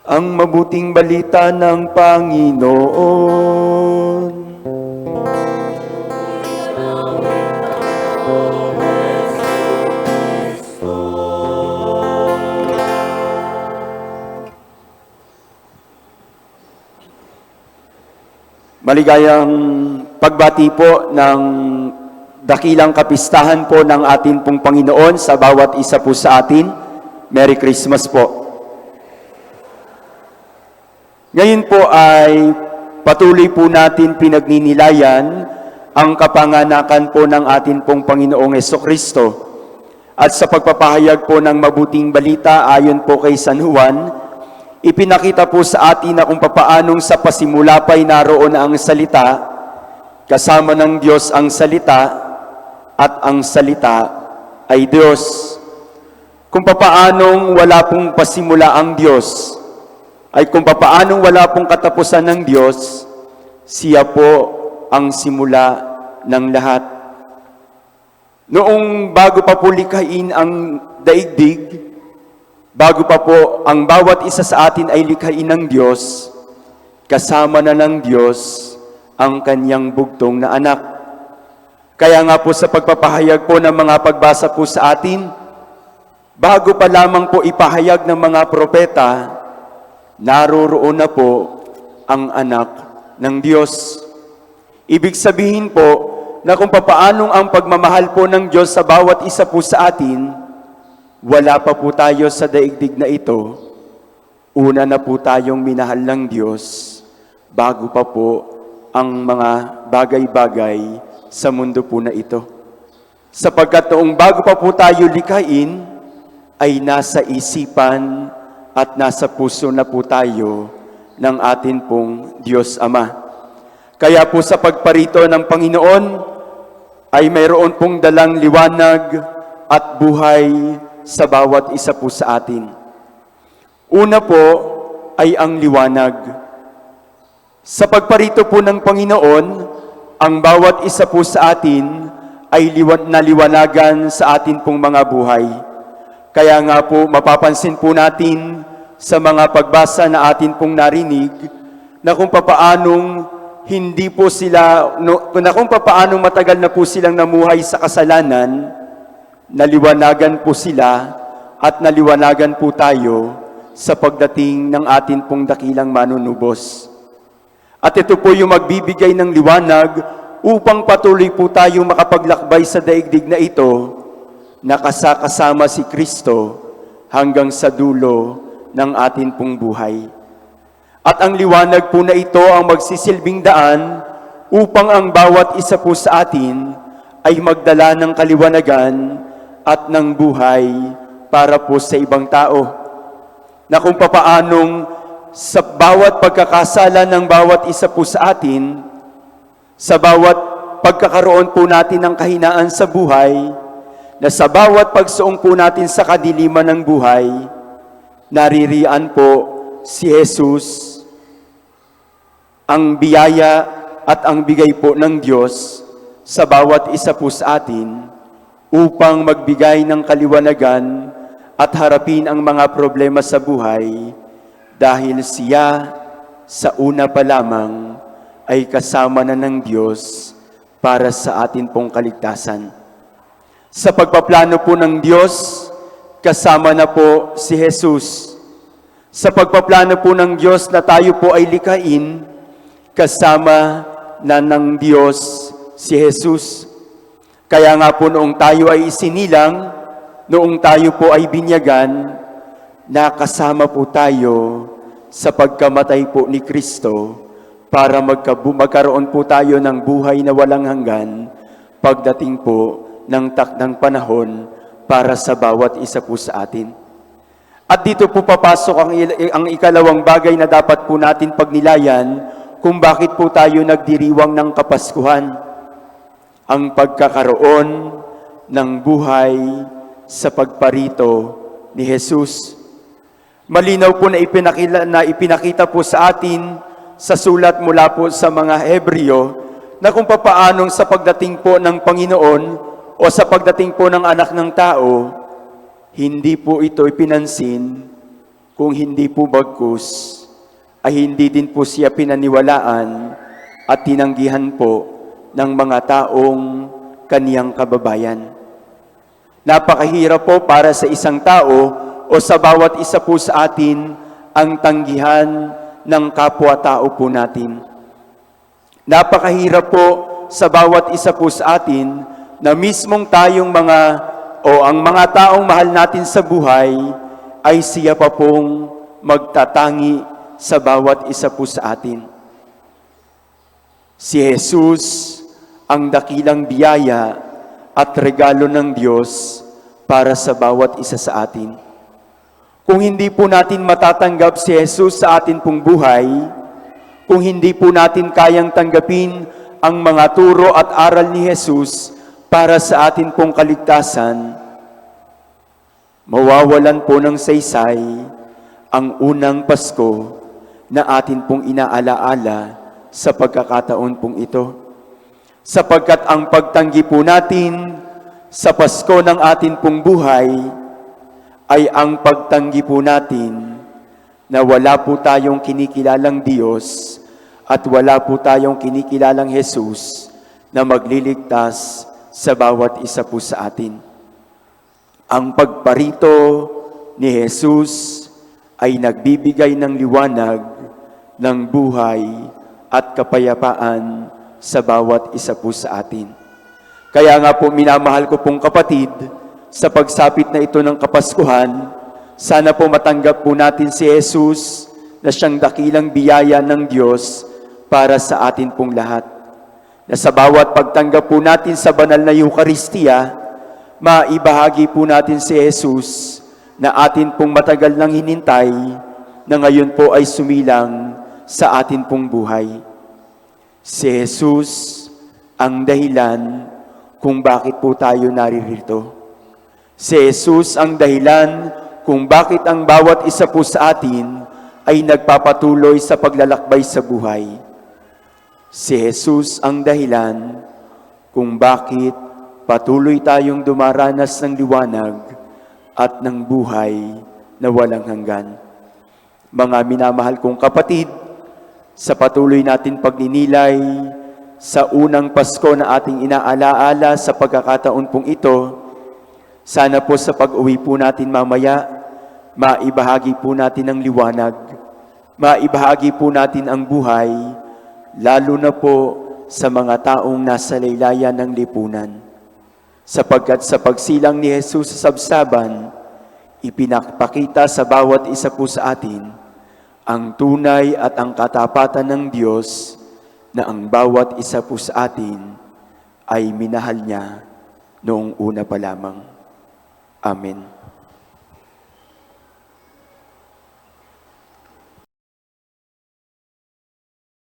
ang mabuting balita ng Panginoon. Maligayang pagbati po ng dakilang kapistahan po ng atin pong Panginoon sa bawat isa po sa atin. Merry Christmas po. Ngayon po ay patuloy po natin pinagninilayan ang kapanganakan po ng atin pong Panginoong Hesukristo. At sa pagpapahayag po ng mabuting balita ayon po kay San Juan, ipinakita po sa atin na kung papaanong sa pasimula pa'y naroon ang salita, kasama ng Diyos ang salita, at ang salita ay Diyos. Kung papaanong wala pong pasimula ang Diyos, ay kung papaanong wala pong katapusan ng Diyos, siya po ang simula ng lahat. Noong bago pa po likhain ang daigdig, bago pa po ang bawat isa sa atin ay likhain ng Diyos, kasama na ng Diyos ang kanyang bugtong na anak. Kaya nga po sa pagpapahayag po ng mga pagbasa po sa atin, bago pa lamang po ipahayag ng mga propeta, naroroon na po ang anak ng Diyos. Ibig sabihin po na kung papaanong ang pagmamahal po ng Diyos sa bawat isa po sa atin, wala pa po tayo sa daigdig na ito, una na po tayong minahal ng Diyos bago pa po ang mga bagay-bagay sa mundo po na ito. Sapagkat noong bago pa po tayo likhain, ay nasa isipan at nasa puso na po tayo ng atin pong Diyos Ama. Kaya po sa pagparito ng Panginoon, ay mayroon pong dalang liwanag at buhay sa bawat isa po sa atin. Una po ay ang liwanag. Sa pagparito po ng Panginoon, ang bawat isa po sa atin ay naliwanagan sa atin pong mga buhay. Kaya nga po mapapansin po natin sa mga pagbasa na atin pong narinig na kung papaanong hindi po sila, na kung papaanong matagal na po silang namuhay sa kasalanan, naliwanagan po sila at naliwanagan po tayo sa pagdating ng atin pong dakilang manunubos. At ito po yung magbibigay ng liwanag upang patuloy po tayong makapaglakbay sa daigdig na ito, nakasakasama si Kristo hanggang sa dulo ng atin pong buhay. At ang liwanag po na ito ang magsisilbing daan upang ang bawat isa po sa atin ay magdala ng kaliwanagan at ng buhay para po sa ibang tao. Na kung papaanong sa bawat pagkakasala ng bawat isa po sa atin, sa bawat pagkakaroon po natin ng kahinaan sa buhay, na sa bawat pagsuong po natin sa kadiliman ng buhay, naririyan po si Jesus, ang biyaya at ang bigay po ng Diyos sa bawat isa po sa atin upang magbigay ng kaliwanagan at harapin ang mga problema sa buhay dahil siya sa una pa lamang ay kasama na ng Diyos para sa atin pong kaligtasan. Sa pagpaplano po ng Diyos, kasama na po si Jesus. Sa pagpaplano po ng Diyos na tayo po ay likhain, kasama na ng Diyos si Jesus. Kaya nga po noong tayo ay isinilang, noong tayo po ay binyagan, nakasama po tayo sa pagkamatay po ni Kristo para magkaroon po tayo ng buhay na walang hanggan pagdating po ng takdang panahon para sa bawat isa po sa atin. At dito po papasok ang ikalawang bagay na dapat po natin pagnilayan kung bakit po tayo nagdiriwang ng Kapaskuhan. Ang pagkakaroon ng buhay sa pagparito ni Jesus. Malinaw po na ipinakita po sa atin sa sulat mula po sa mga Hebreo na kung papaanong sa pagdating po ng Panginoon o sa pagdating po ng anak ng tao, hindi po ito ipinansin Kung hindi po bagkus, ay hindi din po siya pinaniwalaan at tinanggihan po ng mga taong kaniyang kababayan. Napakahirap po para sa isang tao o sa bawat isa po sa atin ang tanggihan ng kapwa-tao po natin. Napakahirap po sa bawat isa po sa atin na mismong tayong ang mga taong mahal natin sa buhay ay siya pa pong magtatangi sa bawat isa po sa atin. Si Jesus ang dakilang biyaya at regalo ng Diyos para sa bawat isa sa atin. Kung hindi po natin matatanggap si Jesus sa atin pong buhay, kung hindi po natin kayang tanggapin ang mga turo at aral ni Jesus para sa atin pong kaligtasan, mawawalan po ng saysay ang unang Pasko na atin pong inaalaala sa pagkakataon pong ito. Sapagkat ang pagtanggi po natin sa Pasko ng atin pong buhay ay ang pagtanggi po natin na wala po tayong kinikilalang Diyos at wala po tayong kinikilalang Jesus na magliligtas sa bawat isa po sa atin. Ang pagparito ni Jesus ay nagbibigay ng liwanag ng buhay at kapayapaan sa bawat isa po sa atin. Kaya nga po minamahal ko pong kapatid, sa pagsapit na ito ng Kapaskuhan, sana po matanggap po natin si Jesus na siyang dakilang biyaya ng Diyos para sa atin pong lahat. Na sa bawat pagtanggap po natin sa banal na Eucharistia, maibahagi po natin si Jesus na atin pong matagal nang hinintay na ngayon po ay sumilang sa atin pong buhay. Si Jesus ang dahilan kung bakit po tayo naririto. Si Jesus ang dahilan kung bakit ang bawat isa po sa atin ay nagpapatuloy sa paglalakbay sa buhay. Si Jesus ang dahilan kung bakit patuloy tayong dumaranas ng liwanag at ng buhay na walang hanggan. Mga minamahal kong kapatid, sa patuloy natin pagninilay sa unang Pasko na ating inaalaala sa pagkakataon pong ito, sana po sa pag-uwi po natin mamaya, maibahagi po natin ang liwanag, maibahagi po natin ang buhay, lalo na po sa mga taong nasa laylayan ng lipunan. Sapagkat sa pagsilang ni Jesus sa sabsaban, ipinapakita sa bawat isa po sa atin ang tunay at ang katapatan ng Diyos na ang bawat isa po sa atin ay minahal niya noong una pa lamang. Amen.